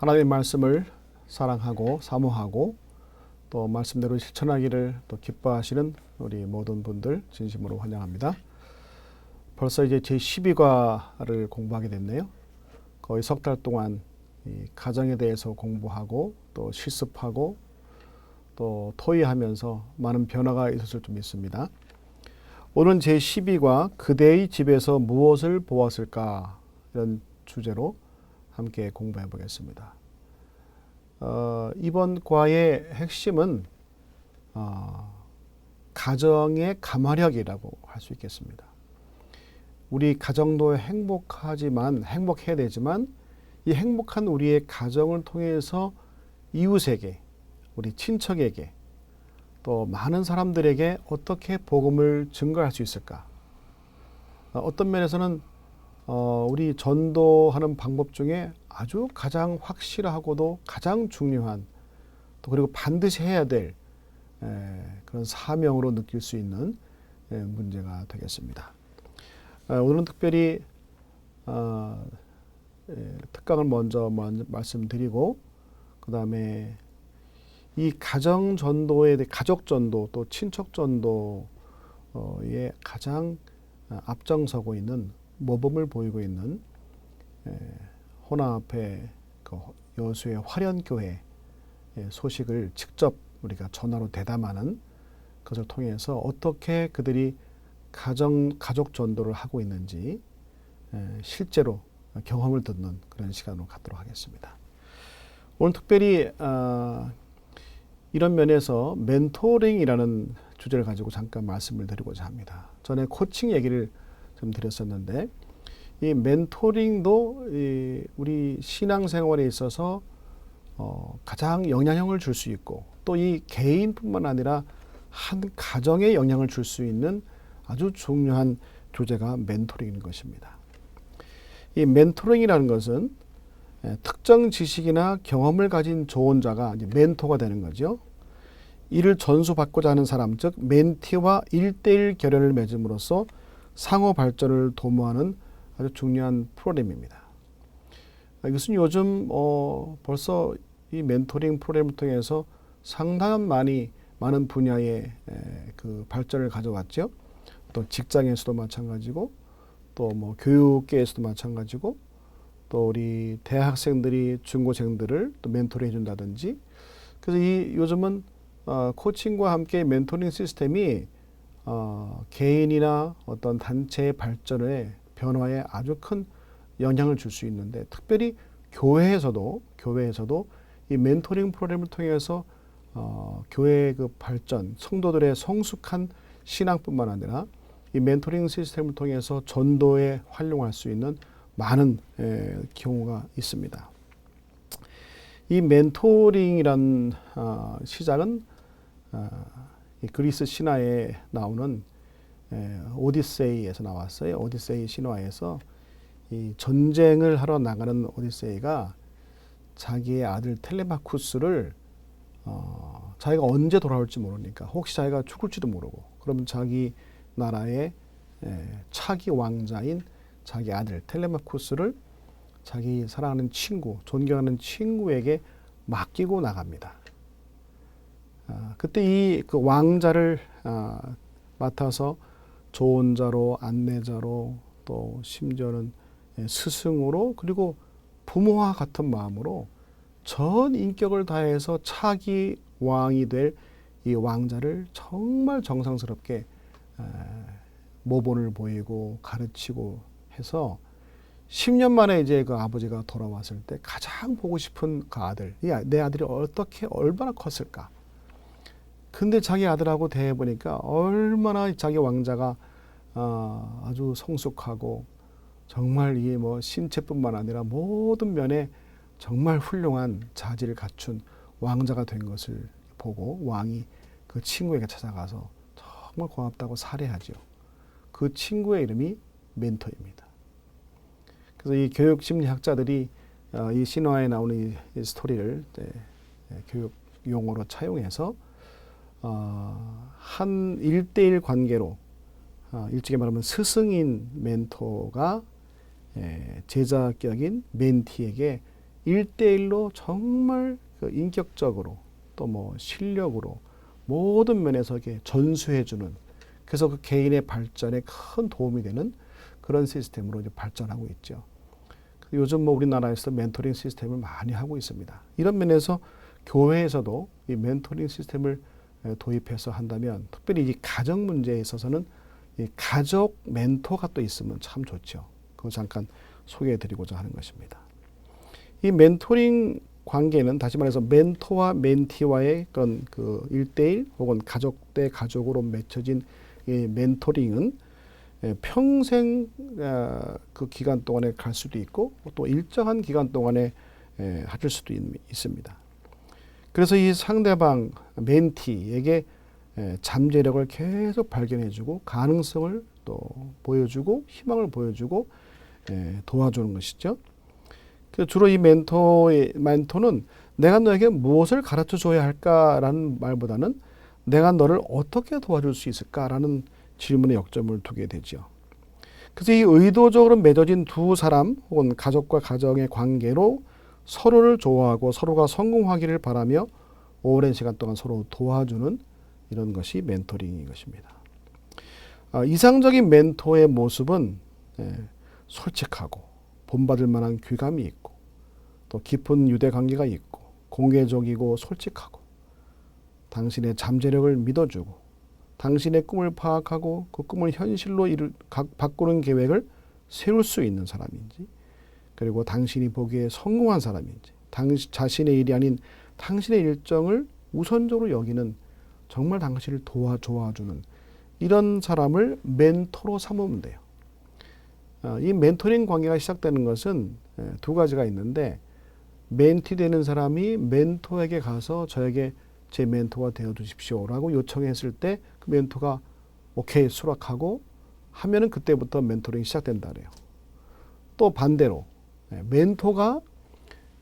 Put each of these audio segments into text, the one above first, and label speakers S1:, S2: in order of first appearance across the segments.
S1: 하나님의 말씀을 사랑하고 사모하고 또 말씀대로 실천하기를 또 기뻐하시는 우리 모든 분들 진심으로 환영합니다. 벌써 이제 제12과를 공부하게 됐네요. 거의 석 달 동안 이 가정에 대해서 공부하고 또 실습하고 또 토의하면서 많은 변화가 있었을 좀 있습니다. 오늘 제12과 그대의 집에서 무엇을 보았을까 이런 주제로 함께 공부해 보겠습니다. 이번 과의 핵심은 가정의 감화력이라고 할 수 있겠습니다. 우리 가정도 행복해야 되지만 이 행복한 우리의 가정을 통해서 이웃에게, 우리 친척에게, 또 많은 사람들에게 어떻게 복음을 증거할 수 있을까? 어떤 면에서는 우리 전도하는 방법 중에 아주 가장 확실하고도 가장 중요한 또 그리고 반드시 해야 될 그런 사명으로 느낄 수 있는 문제가 되겠습니다. 오늘은 특별히 특강을 먼저 말씀드리고 그 다음에 이 가정 전도에 대해 가족 전도 또 친척 전도에 가장 앞장서고 있는 모범을 보이고 있는 혼합의 그 여수의 화련교회 소식을 직접 우리가 전화로 대담하는 것을 통해서 어떻게 그들이 가족 전도를 하고 있는지 실제로 경험을 듣는 그런 시간으로 갖도록 하겠습니다. 오늘 특별히 이런 면에서 멘토링이라는 주제를 가지고 잠깐 말씀을 드리고자 합니다. 전에 코칭 얘기를 좀 드렸었는데 이 멘토링도 우리 신앙생활에 있어서 가장 영향력을 줄 수 있고 또 이 개인뿐만 아니라 한 가정에 영향을 줄 수 있는 아주 중요한 주제가 멘토링인 것입니다. 이 멘토링이라는 것은 특정 지식이나 경험을 가진 조언자가 이제 멘토가 되는 거죠. 이를 전수받고자 하는 사람, 즉 멘티와 1:1 결연을 맺음으로써 상호 발전을 도모하는 아주 중요한 프로그램입니다. 이것은 요즘 벌써 이 멘토링 프로그램을 통해서 상당한 많은 분야의 그 발전을 가져왔죠. 또 직장에서도 마찬가지고 또 뭐 교육계에서도 마찬가지고 또 우리 대학생들이 중고생들을 또 멘토링 해준다든지 그래서 요즘은 코칭과 함께 멘토링 시스템이 개인이나 어떤 단체의 발전에 변화에 아주 큰 영향을 줄 수 있는데 특별히 교회에서도 이 멘토링 프로그램을 통해서 교회의 그 발전, 성도들의 성숙한 신앙뿐만 아니라 이 멘토링 시스템을 통해서 전도에 활용할 수 있는 많은 경우가 있습니다. 이 멘토링이란 시작은 이 그리스 신화에 나오는 오디세이에서 나왔어요. 오디세이 신화에서 이 전쟁을 하러 나가는 오디세이가 자기의 아들 텔레마쿠스를 자기가 언제 돌아올지 모르니까 혹시 자기가 죽을지도 모르고 그러면 자기 나라의 차기 왕자인 자기 아들 텔레마쿠스를 자기 사랑하는 친구, 존경하는 친구에게 맡기고 나갑니다. 그때 이 그 왕자를 맡아서 조언자로, 안내자로, 또 심지어는 스승으로 그리고 부모와 같은 마음으로 전 인격을 다해서 차기 왕이 될 이 왕자를 정말 정성스럽게 모본을 보이고 가르치고 해서 10년 만에 이제 그 아버지가 돌아왔을 때 가장 보고 싶은 그 아들, 내 아들이 얼마나 컸을까. 근데 자기 아들하고 대해보니까 얼마나 자기 왕자가 아주 성숙하고 정말 이게 뭐 신체뿐만 아니라 모든 면에 정말 훌륭한 자질을 갖춘 왕자가 된 것을 보고 왕이 그 친구에게 찾아가서 정말 고맙다고 사례하죠. 그 친구의 이름이 멘토입니다. 그래서 이 교육심리학자들이 이 신화에 나오는 이 스토리를 교육 용어로 차용해서 한 1:1 관계로 일찍이 말하면 스승인 멘토가 제자격인 멘티에게 1대1로 정말 그 인격적으로 또 뭐 실력으로 모든 면에서 이렇게 전수해주는, 그래서 그 개인의 발전에 큰 도움이 되는 그런 시스템으로 이제 발전하고 있죠. 요즘 뭐 우리나라에서 멘토링 시스템을 많이 하고 있습니다. 이런 면에서 교회에서도 이 멘토링 시스템을 도입해서 한다면, 특별히 이 가정 문제에 있어서는 이 가족 멘토가 또 있으면 참 좋죠. 그거 잠깐 소개해드리고자 하는 것입니다. 이 멘토링 관계는 다시 말해서 멘토와 멘티와의 그런 그 1대1 혹은 가족 대 가족으로 맺혀진 이 멘토링은 평생 그 기간 동안에 갈 수도 있고 또 일정한 기간 동안에 하실 수도 있습니다. 그래서 이 상대방 멘티에게 잠재력을 계속 발견해주고 가능성을 또 보여주고 희망을 보여주고 도와주는 것이죠. 주로 이 멘토는 내가 너에게 무엇을 가르쳐 줘야 할까라는 말보다는 내가 너를 어떻게 도와줄 수 있을까라는 질문에 역점을 두게 되죠. 그래서 이 의도적으로 맺어진 두 사람 혹은 가족과 가정의 관계로 서로를 좋아하고 서로가 성공하기를 바라며 오랜 시간 동안 서로 도와주는 이런 것이 멘토링인 것입니다. 이상적인 멘토의 모습은 솔직하고 본받을 만한 귀감이 있고 또 깊은 유대관계가 있고 공개적이고 솔직하고 당신의 잠재력을 믿어주고 당신의 꿈을 파악하고 그 꿈을 현실로 바꾸는 계획을 세울 수 있는 사람인지, 그리고 당신이 보기에 성공한 사람인지, 자신의 일이 아닌 당신의 일정을 우선적으로 여기는 정말 당신을 도와주는 이런 사람을 멘토로 삼으면 돼요. 이 멘토링 관계가 시작되는 것은 두 가지가 있는데, 멘티 되는 사람이 멘토에게 가서 저에게 제 멘토가 되어 주십시오라고 요청했을 때 그 멘토가 오케이 수락하고 하면은 그때부터 멘토링이 시작된다 그래요. 또 반대로 멘토가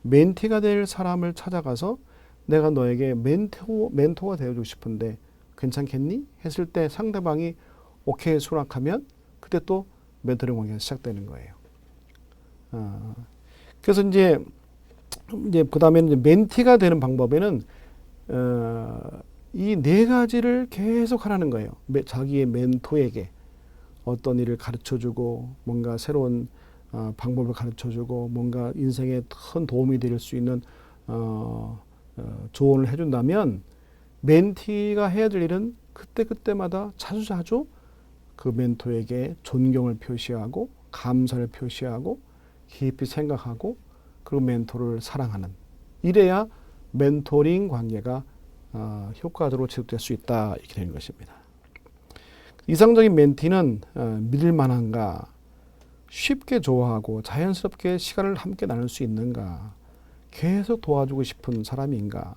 S1: 멘티가 될 사람을 찾아가서 내가 너에게 멘토가 되어주고 싶은데 괜찮겠니? 했을 때 상대방이 오케이 수락하면 그때 또 멘토링 관계가 시작되는 거예요. 그래서 이제 그 다음에는 멘티가 되는 방법에는 이 네 가지를 계속 하라는 거예요. 자기의 멘토에게 어떤 일을 가르쳐주고 뭔가 새로운 방법을 가르쳐주고 뭔가 인생에 큰 도움이 될 수 있는 조언을 해준다면 멘티가 해야 될 일은 그때마다 자주자주 그 멘토에게 존경을 표시하고 감사를 표시하고 깊이 생각하고 그 멘토를 사랑하는, 이래야 멘토링 관계가 효과적으로 지속될 수 있다 이렇게 되는 것입니다. 이상적인 멘티는 믿을 만한가, 쉽게 좋아하고 자연스럽게 시간을 함께 나눌 수 있는가, 계속 도와주고 싶은 사람인가,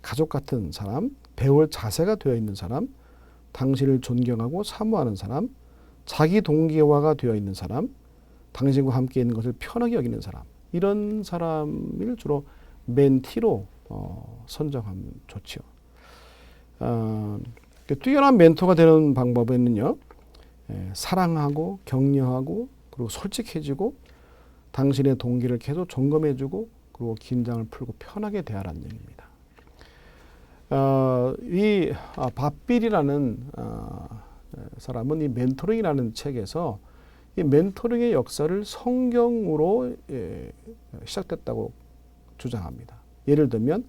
S1: 가족 같은 사람, 배울 자세가 되어 있는 사람, 당신을 존경하고 사모하는 사람, 자기 동기화가 되어 있는 사람, 당신과 함께 있는 것을 편하게 여기는 사람, 이런 사람을 주로 멘티로 선정하면 좋죠. 뛰어난 멘토가 되는 방법에는요, 사랑하고 격려하고 그리고 솔직해지고 당신의 동기를 계속 점검해주고 그리고 긴장을 풀고 편하게 대하라는 얘기입니다. 이 밥빌이라는 사람은 이 멘토링이라는 책에서 이 멘토링의 역사를 성경으로 시작됐다고 주장합니다. 예를 들면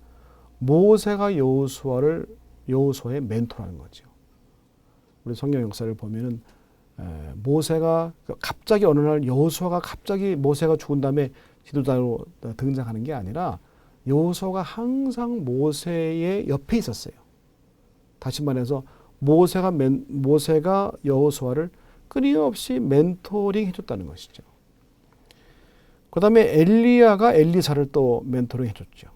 S1: 모세가 여호수아의 멘토라는 거죠. 우리 성경 역사를 보면은 모세가 갑자기 어느 날 여호수아가 갑자기 모세가 죽은 다음에 지도자로 등장하는 게 아니라 여호수아가 항상 모세의 옆에 있었어요. 다시 말해서 모세가 여호수아를 끊임없이 멘토링 해줬다는 것이죠. 그 다음에 엘리야가 엘리사를 또 멘토링 해줬죠.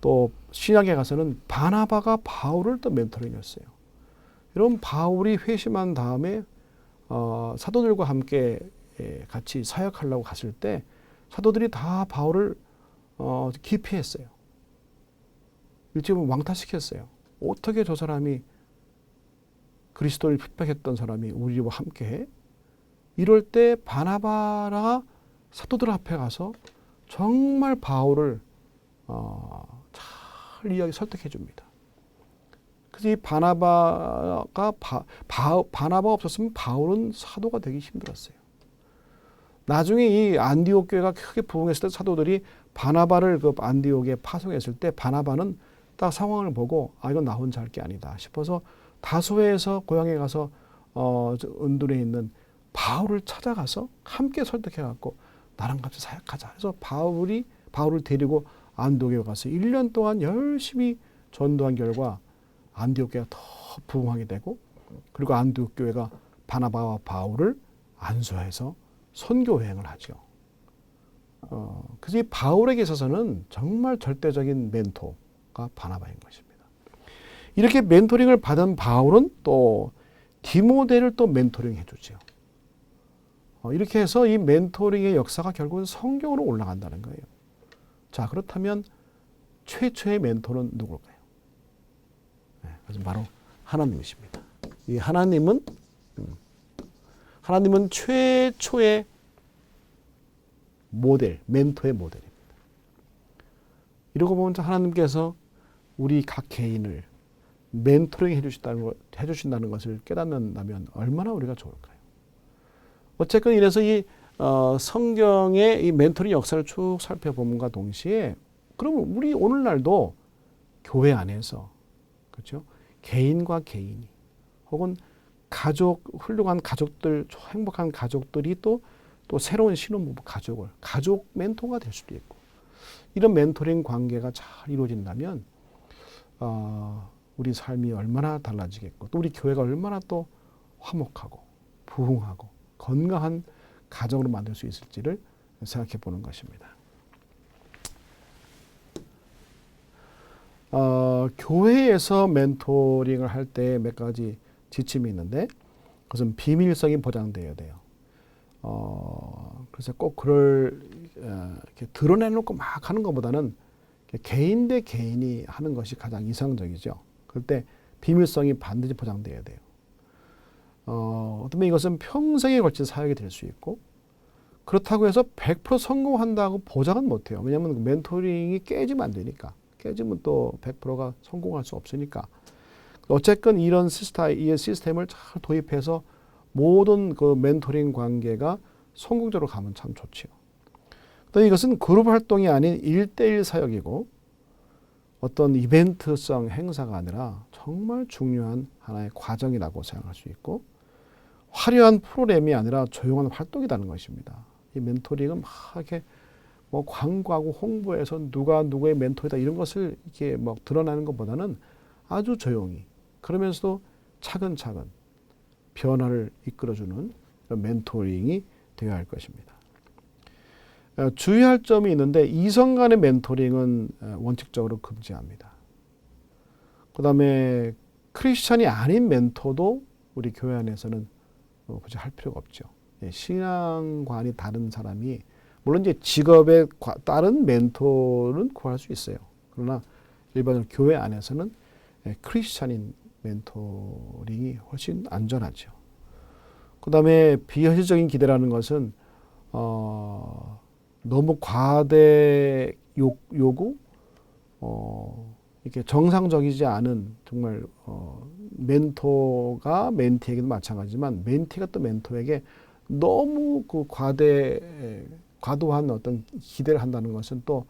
S1: 또 신약에 가서는 바나바가 바울을 또 멘토링 했어요. 이런 바울이 회심한 다음에 사도들과 함께 같이 사역하려고 갔을 때 사도들이 다 바울을 기피했어요. 일찍은 왕따시켰어요. 어떻게 저 사람이 그리스도를 핍박했던 사람이 우리와 함께해? 이럴 때 바나바가 사도들 앞에 가서 정말 바울을 잘 이야기 설득해 줍니다. 그래서 이 바나바가 바나바 없었으면 바울은 사도가 되기 힘들었어요. 나중에 이 안디옥 교회가 크게 부흥했을 때 사도들이 바나바를 그 안디옥에 파송했을 때 바나바는 딱 상황을 보고 이건 나 혼자 할 게 아니다 싶어서 다소에서 고향에 가서 은둔에 있는 바울을 찾아가서 함께 설득해갖고 나랑 같이 사역하자. 그래서 바울을 데리고 안디옥에 가서 1년 동안 열심히 전도한 결과 안디옥 교회가 더 부흥하게 되고 그리고 안디옥 교회가 바나바와 바울을 안수해서 선교 여행을 하죠. 그래서 이 바울에게 있어서는 정말 절대적인 멘토가 바나바인 것입니다. 이렇게 멘토링을 받은 바울은 또 디모데를 또 멘토링 해주죠. 이렇게 해서 이 멘토링의 역사가 결국은 성경으로 올라간다는 거예요. 자, 그렇다면 최초의 멘토는 누굴까요? 그것은 바로 하나님이십니다. 이 하나님은 최초의 모델, 멘토의 모델입니다. 이러고 보면 하나님께서 우리 각 개인을 멘토링 해주신다는 것을 깨닫는다면 얼마나 우리가 좋을까요? 어쨌건 이래서 이 성경의 이 멘토링 역사를 쭉 살펴봄과 동시에 그러면 우리 오늘날도 교회 안에서 그렇죠? 개인과 개인이 혹은 훌륭한 가족들, 행복한 가족들이 또 새로운 신혼부부 가족 멘토가 될 수도 있고 이런 멘토링 관계가 잘 이루어진다면 우리 삶이 얼마나 달라지겠고 또 우리 교회가 얼마나 또 화목하고 부흥하고 건강한 가정으로 만들 수 있을지를 생각해 보는 것입니다. 교회에서 멘토링을 할 때 몇 가지 지침이 있는데 그것은 비밀성이 보장되어야 돼요. 그래서 꼭 이렇게 드러내놓고 막 하는 것보다는 개인 대 개인이 하는 것이 가장 이상적이죠. 그럴 때 비밀성이 반드시 보장되어야 돼요. 어쩌면 이것은 평생에 걸친 사역이 될 수 있고 그렇다고 해서 100% 성공한다고 보장은 못해요. 왜냐하면 멘토링이 깨지면 안 되니까. 깨지면 또 100%가 성공할 수 없으니까. 어쨌건 이런 시스템을 잘 도입해서 모든 그 멘토링 관계가 성공적으로 가면 참 좋지요. 또 이것은 그룹 활동이 아닌 1대1 사역이고 어떤 이벤트성 행사가 아니라 정말 중요한 하나의 과정이라고 생각할 수 있고 화려한 프로그램이 아니라 조용한 활동이라는 것입니다. 이 멘토링은 막 이렇게 뭐 광고하고 홍보해서 누가 누구의 멘토이다 이런 것을 이렇게 막 드러나는 것보다는 아주 조용히 그러면서도 차근차근 변화를 이끌어주는 멘토링이 되어야 할 것입니다. 주의할 점이 있는데 이성 간의 멘토링은 원칙적으로 금지합니다. 그 다음에 크리스찬이 아닌 멘토도 우리 교회 안에서는 굳이 할 필요가 없죠. 신앙관이 다른 사람이 물론 이제 직업에 따른 멘토는 구할 수 있어요. 그러나 일반적으로 교회 안에서는 크리스찬인 멘토링이 훨씬 안전하죠. 그 다음에 비현실적인 기대라는 것은 너무 과대 요구, 이렇게 정상적이지 않은 정말 멘토가 멘티에게도 마찬가지지만 멘티가 또 멘토에게 너무 그 과도한 어떤 기대를 한다는 것은 또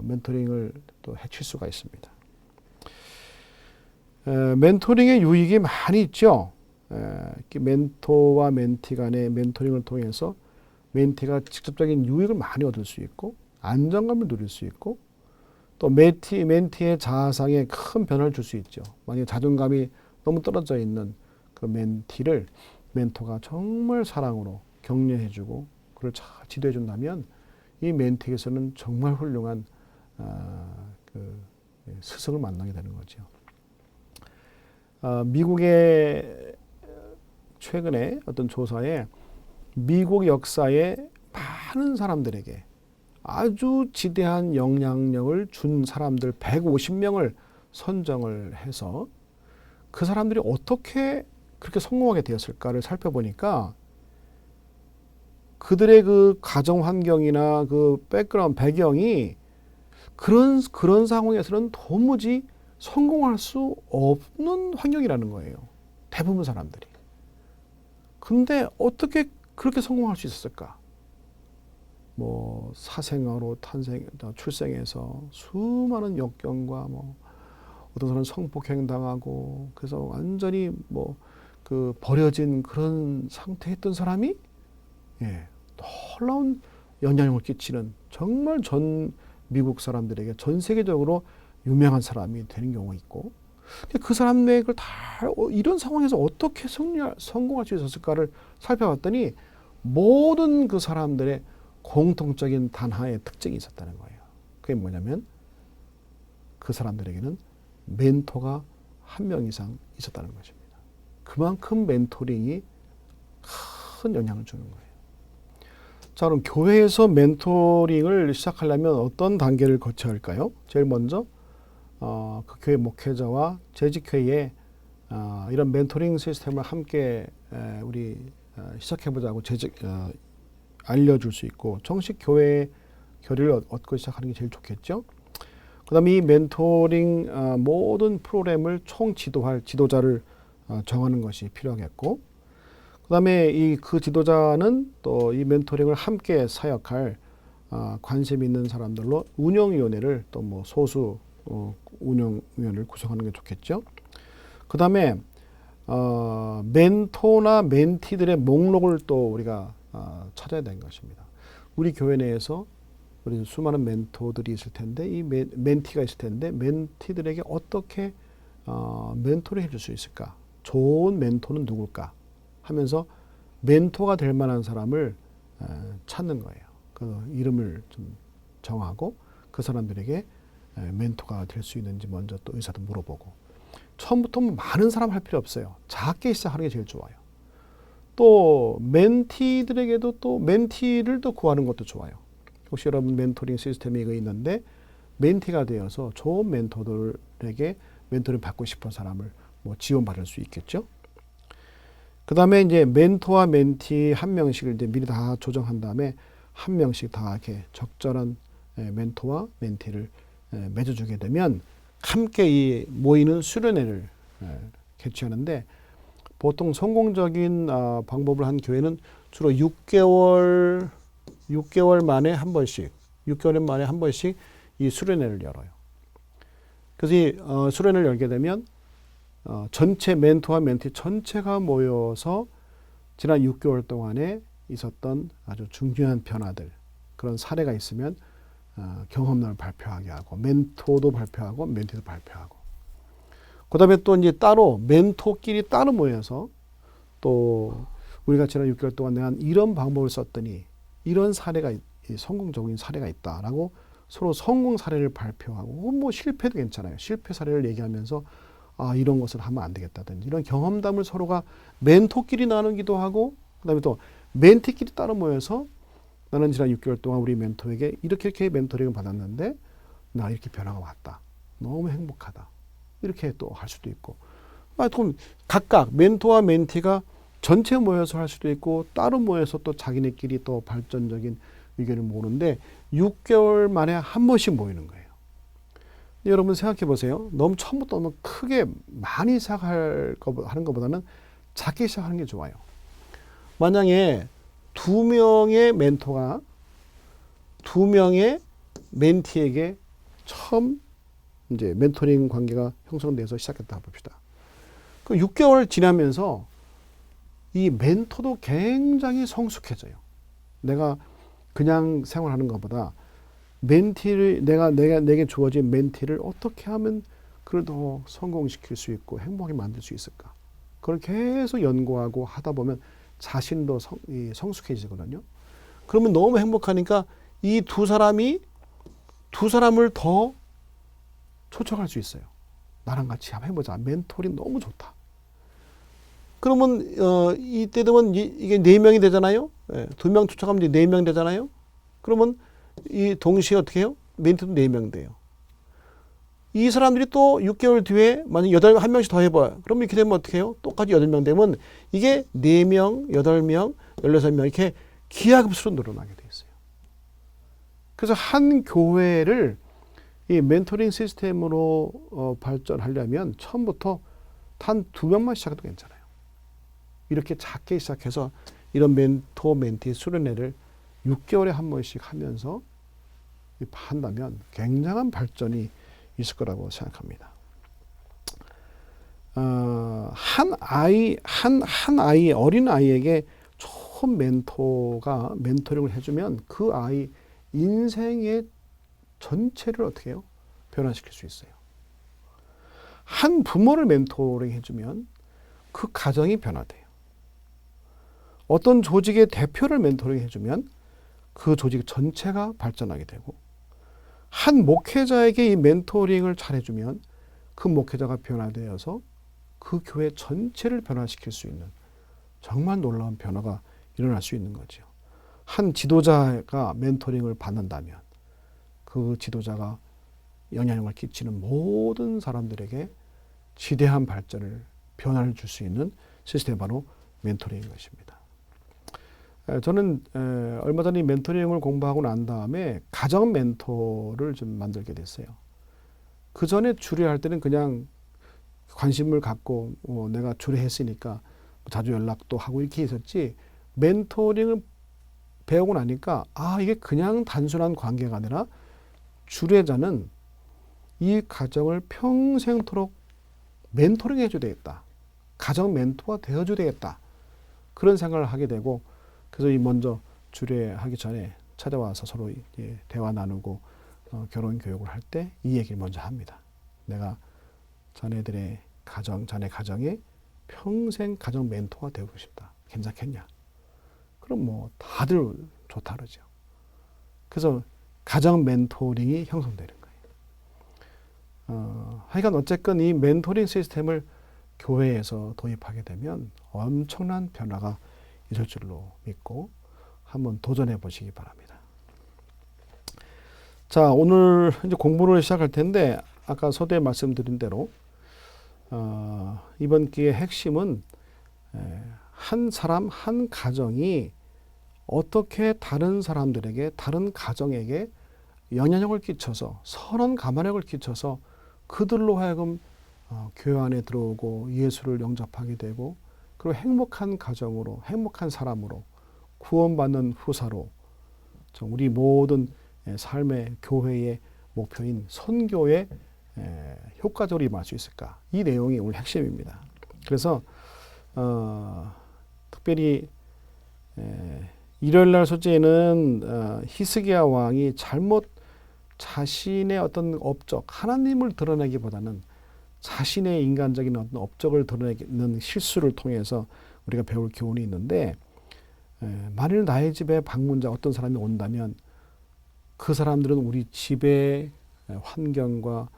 S1: 멘토링을 또 해칠 수가 있습니다. 멘토링의 유익이 많이 있죠. 멘토와 멘티 간의 멘토링을 통해서 멘티가 직접적인 유익을 많이 얻을 수 있고 안정감을 누릴 수 있고 또 멘티의 자아상에 큰 변화를 줄 수 있죠. 만약에 자존감이 너무 떨어져 있는 그 멘티를 멘토가 정말 사랑으로 격려해주고 그를 잘 지도해준다면 이 멘티에게서는 정말 훌륭한 스승을 만나게 되는 거죠. 미국의 최근에 어떤 조사에 미국 역사에 많은 사람들에게 아주 지대한 영향력을 준 사람들 150명을 선정을 해서 그 사람들이 어떻게 그렇게 성공하게 되었을까를 살펴보니까 그들의 그 가정 환경이나 그 백그라운드 배경이 그런 상황에서는 도무지 성공할 수 없는 환경이라는 거예요. 대부분 사람들이. 근데 어떻게 그렇게 성공할 수 있었을까? 뭐 사생아로 출생해서 수많은 역경과 뭐 어떤 사람은 성폭행 당하고 그래서 완전히 뭐 그 버려진 그런 상태에 있던 사람이 놀라운 영향력을 끼치는 정말 전 미국 사람들에게 전 세계적으로 유명한 사람이 되는 경우가 있고 그 사람의 그걸 다 이런 상황에서 어떻게 성공할 수 있었을까를 살펴봤더니 모든 그 사람들의 공통적인 단 하나의 특징이 있었다는 거예요. 그게 뭐냐면 그 사람들에게는 멘토가 한 명 이상 있었다는 것입니다. 그만큼 멘토링이 큰 영향을 주는 거예요. 자, 그럼 교회에서 멘토링을 시작하려면 어떤 단계를 거쳐야 할까요? 제일 먼저 그 교회 목회자와 재직회에 이런 멘토링 시스템을 함께 우리 시작해보자고 알려줄 수 있고 정식 교회의 교리를 얻고 시작하는 게 제일 좋겠죠. 그 다음에 이 멘토링 모든 프로그램을 총 지도할 지도자를 정하는 것이 필요하겠고 그 다음에 그 지도자는 또 이 멘토링을 함께 사역할 관심 있는 사람들로 운영위원회를 또 뭐 소수 운영위원회를 구성하는 게 좋겠죠. 그 다음에 멘토나 멘티들의 목록을 또 우리가 찾아야 되는 것입니다. 우리 교회 내에서 우리 수많은 멘토들이 있을 텐데 이 멘티가 있을 텐데 멘티들에게 어떻게 멘토를 해줄 수 있을까? 좋은 멘토는 누굴까? 하면서 멘토가 될 만한 사람을 찾는 거예요. 그 이름을 좀 정하고 그 사람들에게 멘토가 될 수 있는지 먼저 또 의사도 물어보고 처음부터 많은 사람 할 필요 없어요. 작게 시작하는 게 제일 좋아요. 또 멘티들에게도 또 멘티를 또 구하는 것도 좋아요. 혹시 여러분 멘토링 시스템이 있는데 멘티가 되어서 좋은 멘토들에게 멘토링 받고 싶은 사람을 뭐 지원받을 수 있겠죠. 그 다음에 이제 멘토와 멘티 한 명씩을 이제 미리 다 조정한 다음에 한 명씩 다 이렇게 적절한 멘토와 멘티를 맺어주게 되면 함께 이 모이는 수련회를 개최하는데 보통 성공적인 방법을 한 교회는 주로 6개월 만에 한 번씩, 6개월 만에 한 번씩 이 수련회를 열어요. 그래서 이 수련회를 열게 되면 전체 멘토와 멘티 전체가 모여서 지난 6개월 동안에 있었던 아주 중요한 변화들, 그런 사례가 있으면 경험담을 발표하게 하고 멘토도 발표하고 멘티도 발표하고 그 다음에 또 이제 따로 멘토끼리 따로 모여서 또 우리가 지난 6개월 동안 내가 이런 방법을 썼더니 이런 사례가 성공적인 사례가 있다라고 서로 성공 사례를 발표하고 뭐 실패도 괜찮아요. 실패 사례를 얘기하면서 이런 것을 하면 안 되겠다든지 이런 경험담을 서로가 멘토끼리 나누기도 하고 그다음에 또 멘티끼리 따로 모여서 나는 지난 6개월 동안 우리 멘토에게 이렇게 멘토링을 받았는데 나 이렇게 변화가 왔다. 너무 행복하다. 이렇게 또 할 수도 있고 그럼 각각 멘토와 멘티가 전체 모여서 할 수도 있고 따로 모여서 또 자기네끼리 또 발전적인 의견을 모으는데 6개월 만에 한 번씩 모이는 거예요. 여러분 생각해 보세요. 너무 처음부터 너무 크게 많이 하는 것보다는 작게 시작하는 게 좋아요. 만약에 2명의 멘토가 2명의 멘티에게 처음 이제 멘토링 관계가 형성돼서 시작했다 봅시다. 그 6개월 지나면서 이 멘토도 굉장히 성숙해져요. 내가 그냥 생활하는 것보다 멘티를 내게 주어진 멘티를 어떻게 하면 그걸 더 성공시킬 수 있고 행복하게 만들 수 있을까? 그걸 계속 연구하고 하다 보면 자신도 성숙해지거든요. 그러면 너무 행복하니까 이 두 사람을 더 초청할 수 있어요. 나랑 같이 한번 해보자. 멘토링 너무 좋다. 그러면 이때 되면 이게 4명이 되잖아요. 2명 초청하면 이제 4명 되잖아요. 그러면 이 동시에 어떻게 해요? 멘토도 4명 돼요. 이 사람들이 또 6개월 뒤에 만약 1명씩 더 해봐요. 그럼 이렇게 되면 어떻게 해요? 똑같이 8명 되면 이게 4명, 8명, 16명 이렇게 기하급수로 늘어나게 돼 있어요. 그래서 한 교회를 이 멘토링 시스템으로 발전하려면 처음부터 단 2명만 시작해도 괜찮아요. 이렇게 작게 시작해서 이런 멘토 멘티 수련회를 6개월에 한 번씩 하면서 한다면 굉장한 발전이 있을 거라고 생각합니다. 한 아이, 어린 아이에게 좋은 멘토가 멘토링을 해주면 그 아이 인생의 전체를 어떻게 해요? 변화시킬 수 있어요. 한 부모를 멘토링 해주면 그 가정이 변화돼요. 어떤 조직의 대표를 멘토링 해주면 그 조직 전체가 발전하게 되고, 한 목회자에게 이 멘토링을 잘해주면 그 목회자가 변화되어서 그 교회 전체를 변화시킬 수 있는 정말 놀라운 변화가 일어날 수 있는 거죠. 한 지도자가 멘토링을 받는다면 그 지도자가 영향력을 끼치는 모든 사람들에게 지대한 발전을, 변화를 줄 수 있는 시스템이 바로 멘토링인 것입니다. 저는 얼마 전에 멘토링을 공부하고 난 다음에 가정 멘토를 좀 만들게 됐어요. 그 전에 주례할 때는 그냥 관심을 갖고 내가 주례했으니까 자주 연락도 하고 이렇게 있었지, 멘토링을 배우고 나니까 이게 그냥 단순한 관계가 아니라 주례자는 이 가정을 평생토록 멘토링 해줘야 되겠다. 가정 멘토가 되어줘야 되겠다. 그런 생각을 하게 되고, 그래서 먼저 주례하기 전에 찾아와서 서로 대화 나누고 결혼 교육을 할 때 이 얘기를 먼저 합니다. 내가 자네들의 가정, 자네 가정에 평생 가정 멘토가 되고 싶다. 괜찮겠냐? 그럼 뭐 다들 좋다 그러죠. 그래서 가정 멘토링이 형성되는 거예요. 하여간 어쨌건 이 멘토링 시스템을 교회에서 도입하게 되면 엄청난 변화가 있을 줄로 믿고 한번 도전해 보시기 바랍니다. 자, 오늘 이제 공부를 시작할 텐데, 아까 서두에 말씀드린 대로 이번 기회의 핵심은 한 사람, 한 가정이 어떻게 다른 사람들에게, 다른 가정에게 영향력을 끼쳐서, 선한 감화력을 끼쳐서 그들로 하여금 교회 안에 들어오고 예수를 영접하게 되고, 그리고 행복한 가정으로, 행복한 사람으로, 구원받는 후사로 우리 모든 삶의 교회의 목표인 선교에 효과적으로 임할 수 있을까? 이 내용이 오늘 핵심입니다. 그래서 특별히 일요일 날 소재는 히스기야 왕이 잘못 자신의 어떤 업적, 하나님을 드러내기보다는 자신의 인간적인 어떤 업적을 드러내는 실수를 통해서 우리가 배울 교훈이 있는데, 만일 나의 집에 방문자 어떤 사람이 온다면 그 사람들은 우리 집의 환경과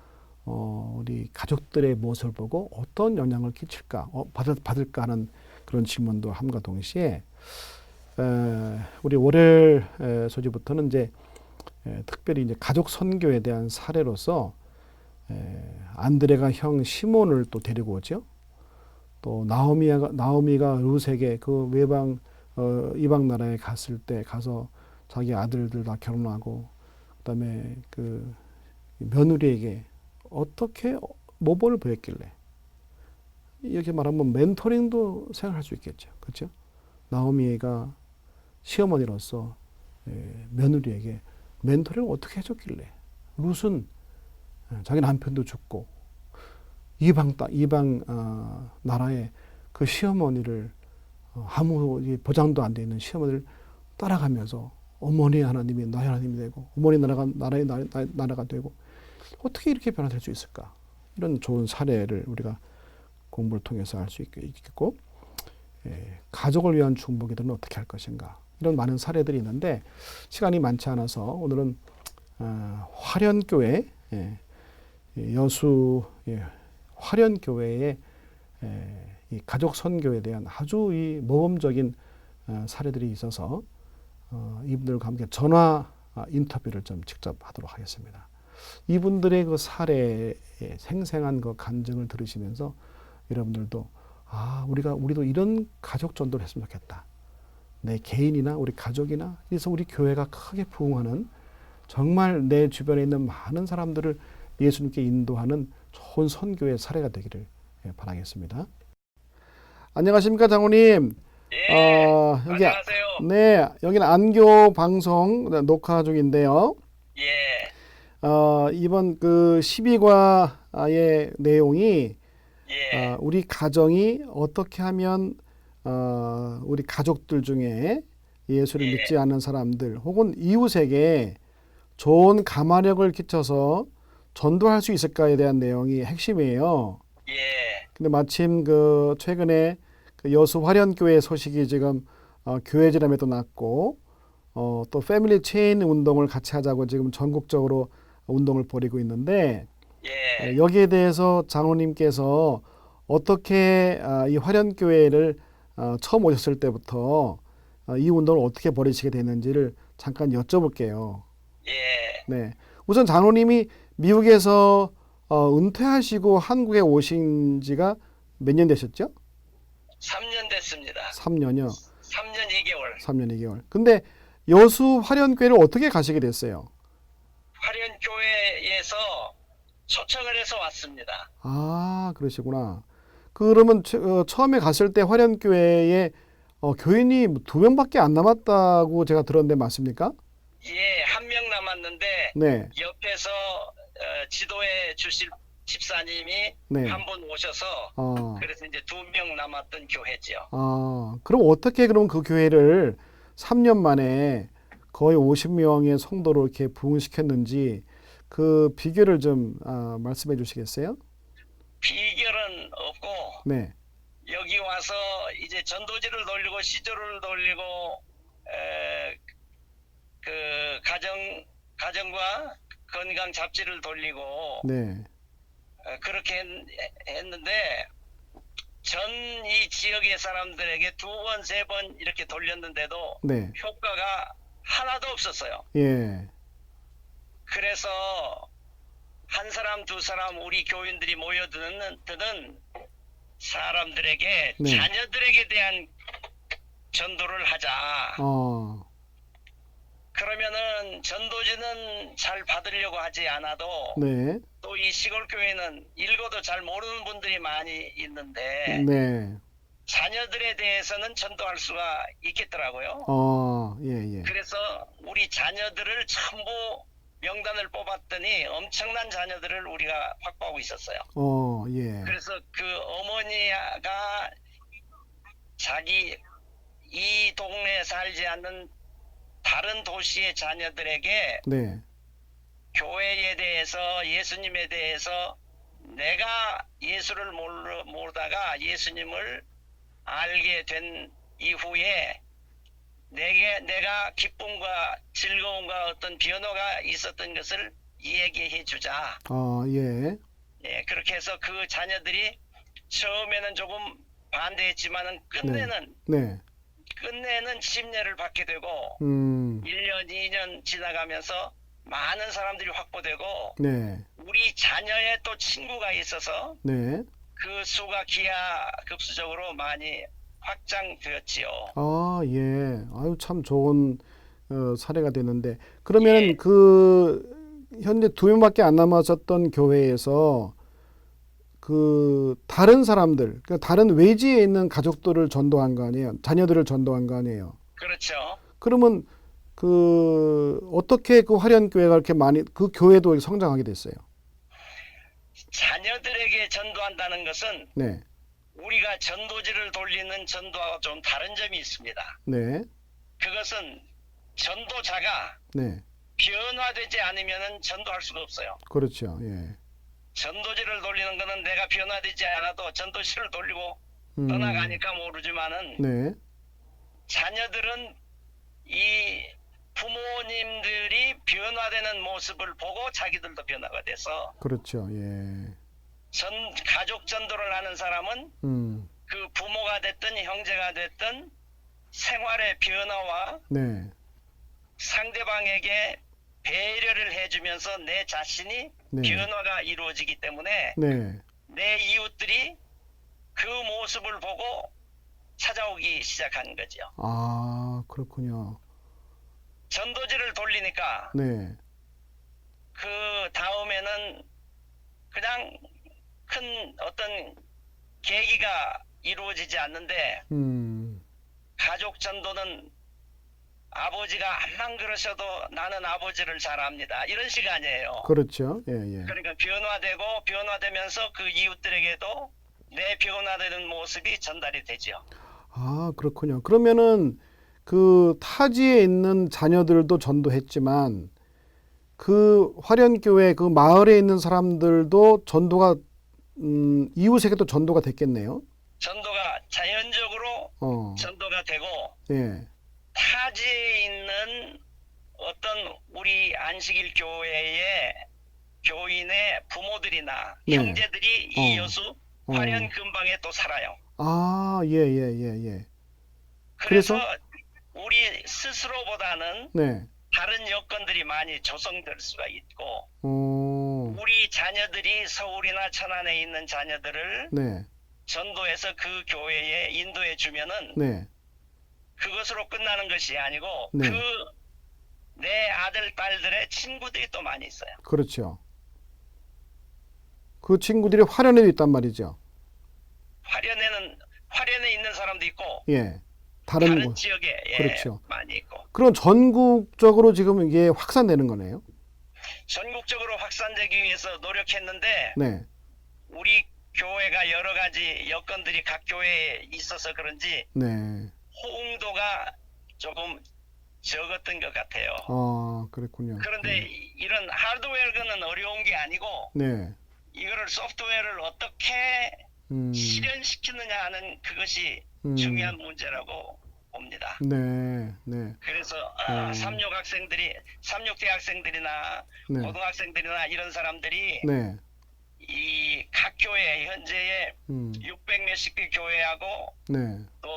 S1: 우리 가족들의 모습을 보고 어떤 영향을 끼칠까, 받을까 하는 그런 질문도 함과 동시에 우리 월요일 소지부터는 이제 특별히 이제 가족 선교에 대한 사례로서 안드레가 형 시몬을 또 데리고 오죠. 또 나오미가 룻에게 그 이방 나라에 갔을 때 가서 자기 아들들 다 결혼하고, 그다음에 그 며느리에게 어떻게 모범을 보였길래, 이렇게 말하면 멘토링도 생각할 수 있겠죠. 그렇죠? 나오미가 시어머니로서 며느리에게 멘토링을 어떻게 해줬길래, 룻은 자기 남편도 죽고 이방 나라에 그 시어머니를 아무 보장도 안 돼 있는 시어머니를 따라가면서 어머니 하나님이 나의 하나님이 되고 어머니 나라가 나라의 나라가 되고 어떻게 이렇게 변화될 수 있을까? 이런 좋은 사례를 우리가 공부를 통해서 알 수 있겠고, 가족을 위한 중보기도는 어떻게 할 것인가, 이런 많은 사례들이 있는데 시간이 많지 않아서 오늘은 화련교회 여수 화련교회의 이 가족 선교에 대한 아주 이 모범적인 사례들이 있어서 이분들과 함께 전화 인터뷰를 좀 직접 하도록 하겠습니다. 이분들의 그 사례의 생생한 그 간증을 들으시면서 여러분들도 우리도 이런 가족 전도를 했으면 좋겠다. 내 개인이나 우리 가족이나 그래서 우리 교회가 크게 부흥하는 정말 내 주변에 있는 많은 사람들을 예수님께 인도하는 좋은 선교의 사례가 되기를 바라겠습니다. 안녕하십니까 장로님.
S2: 예,
S1: 여기
S2: 안녕하세요.
S1: 네, 여기는 안교 방송 녹화 중인데요.
S2: 예,
S1: 이번 그 12과의 내용이
S2: 예,
S1: 우리 가정이 어떻게 하면 우리 가족들 중에 예수를
S2: 예,
S1: 믿지 않는 사람들 혹은 이웃에게 좋은 감화력을 끼쳐서 전도할 수 있을까에 대한 내용이 핵심이에요.
S2: 예,
S1: 근데 마침 그 최근에 그 여수 화련교회 소식이 지금 교회지람에도 났고 또 패밀리 체인 운동을 같이 하자고 지금 전국적으로 운동을 벌이고 있는데
S2: 예.
S1: 여기에 대해서 장로님께서 어떻게 이 화련교회를 처음 오셨을 때부터 이 운동을 어떻게 벌이시게 됐는지를 잠깐 여쭤볼게요.
S2: 예.
S1: 네, 우선 장로님이 미국에서 은퇴하시고 한국에 오신 지가 몇 년 되셨죠?
S2: 3년 됐습니다.
S1: 3년이요.
S2: 3년 2개월.
S1: 3년 2개월. 근데 여수 화련교회를 어떻게 가시게 됐어요?
S2: 화련교회에서 초청을 해서 왔습니다.
S1: 아, 그러시구나. 그러면 처음에 갔을 때 화련교회에 교인이 2명밖에 안 남았다고 제가 들었는데 맞습니까?
S2: 예, 한 명 남았는데
S1: 네,
S2: 옆에서 지도해 주실 집사님이
S1: 네.
S2: 한 분 오셔서
S1: 아,
S2: 그래서 이제 2명 남았던 교회지요.
S1: 그럼 어떻게 그럼 그 교회를 3년 만에 거의 50명의 성도로 이렇게 부흥시켰는지 그 비결을 좀 말씀해 주시겠어요?
S2: 비결은 없고
S1: 네,
S2: 여기 와서 이제 전도지를 돌리고 시조를 돌리고 그 가정과 건강 잡지를 돌리고
S1: 네,
S2: 그렇게 했는데 전 이 지역의 사람들에게 2번, 3번 이렇게 돌렸는데도
S1: 네,
S2: 효과가 하나도 없었어요.
S1: 예,
S2: 그래서 한 사람, 2사람 우리 교인들이 모여드는 사람들에게
S1: 네,
S2: 자녀들에게 대한 전도를 하자.
S1: 어,
S2: 그러면은 전도지는 잘 받으려고 하지 않아도
S1: 네,
S2: 또 이 시골 교회는 읽어도 잘 모르는 분들이 많이 있는데
S1: 네,
S2: 자녀들에 대해서는 전도할 수가 있겠더라고요.
S1: 예, 예,
S2: 그래서 우리 자녀들을 전부 명단을 뽑았더니 엄청난 자녀들을 우리가 확보하고 있었어요.
S1: 예,
S2: 그래서 그 어머니가 자기 이 동네에 살지 않는 다른 도시의 자녀들에게
S1: 네,
S2: 교회에 대해서 예수님에 대해서 내가 예수를 모르다가 예수님을 알게 된 이후에 내가 기쁨과 즐거움과 어떤 변화가 있었던 것을 얘기해 주자.
S1: 예,
S2: 예, 그렇게 해서 그 자녀들이 처음에는 조금 반대했지만은
S1: 네,
S2: 끝내는 침례를 받게 되고 1년, 2년 지나가면서 많은 사람들이 확보되고
S1: 네,
S2: 우리 자녀의 또 친구가 있어서
S1: 네,
S2: 그 수가 기하급수적으로 많이 확장되었지요.
S1: 예, 아유 참 좋은 사례가 되는데 그러면
S2: 예,
S1: 그 현재 2명밖에 안 남았었던 교회에서 그 다른 사람들, 그 다른 외지에 있는 가족들을 전도한 거 아니에요? 자녀들을 전도한 거 아니에요?
S2: 그렇죠.
S1: 그러면 그 어떻게 그 화련교회가 이렇게 많이 그 교회도 성장하게 됐어요?
S2: 자녀들에게 전도한다는 것은
S1: 네,
S2: 우리가 전도지를 돌리는 전도와 좀 다른 점이 있습니다.
S1: 네,
S2: 그것은 전도자가
S1: 네,
S2: 변화되지 않으면 전도할 수가 없어요.
S1: 그렇죠. 예,
S2: 전도지를 돌리는 것은 내가 변화되지 않아도 전도지를 돌리고
S1: 음,
S2: 떠나가니까 모르지만은
S1: 네,
S2: 자녀들은 이 부모님들이 변화되는 모습을 보고 자기들도 변화가 돼서
S1: 그렇죠. 예,
S2: 가족 전도를 하는 사람은 그 부모가 됐든 형제가 됐든 생활의 변화와
S1: 네,
S2: 상대방에게 배려를 해주면서 내 자신이
S1: 네,
S2: 변화가 이루어지기 때문에
S1: 네,
S2: 내 이웃들이 그 모습을 보고 찾아오기 시작한 거죠.
S1: 아, 그렇군요.
S2: 전도지를 돌리니까
S1: 네.
S2: 그 다음에는 그냥 큰 어떤 계기가 이루어지지 않는데
S1: 음,
S2: 가족 전도는 아버지가 암만 그러셔도 나는 아버지를 잘 압니다. 이런 시간이에요.
S1: 그렇죠. 예, 예.
S2: 그러니까 변화되면서 그 이웃들에게도 내 변화되는 모습이 전달이 되죠.
S1: 아, 그렇군요. 그러면은 그 타지에 있는 자녀들도 전도했지만 그 화련교회 그 마을에 있는 사람들도 전도가 이웃에게도 전도가 됐겠네요.
S2: 전도가 자연적으로
S1: 어,
S2: 전도가 되고
S1: 예,
S2: 타지에 있는 어떤 우리 안식일 교회의 교인의 부모들이나
S1: 네.
S2: 형제들이 이
S1: 어,
S2: 여수
S1: 어.
S2: 화련 근방에 또 살아요.
S1: 아, 예, 예, 예, 예.
S2: 그래서
S1: 그래서
S2: 우리 스스로보다는
S1: 네,
S2: 다른 여건들이 많이 조성될 수가 있고
S1: 어,
S2: 우리 자녀들이 서울이나 천안에 있는 자녀들을
S1: 네,
S2: 전도해서 그 교회에 인도해 주면은
S1: 네,
S2: 그것으로 끝나는 것이 아니고
S1: 네.
S2: 그 내 아들 딸들의 친구들이 또 많이 있어요.
S1: 그렇죠. 그 친구들이 화련에도 있단 말이죠.
S2: 화련에 있는 사람도 있고
S1: 예, 다른
S2: 다른
S1: 곳.
S2: 지역에
S1: 그렇죠.
S2: 많이 있고
S1: 그럼 전국적으로 지금 이게 확산되는 거네요.
S2: 전국적으로 확산되기 위해서 노력했는데
S1: 네,
S2: 우리 교회가 여러 가지 여건들이 각 교회에 있어서 그런지
S1: 네.
S2: 호응도가 조금 적었던 것 같아요.
S1: 아, 그랬군요.
S2: 그런데 이런 하드웨어는 어려운 게 아니고
S1: 네,
S2: 이거를 소프트웨어를 어떻게 실현시키느냐 하는 그것이 중요한 문제라고 봅니다.
S1: 네, 네,
S2: 그래서 삼육대 학생들이나
S1: 네,
S2: 고등학생들이나 이런 사람들이
S1: 네,
S2: 이 각 교회 현재의
S1: 음,
S2: 600 몇십 개 교회하고
S1: 네,
S2: 또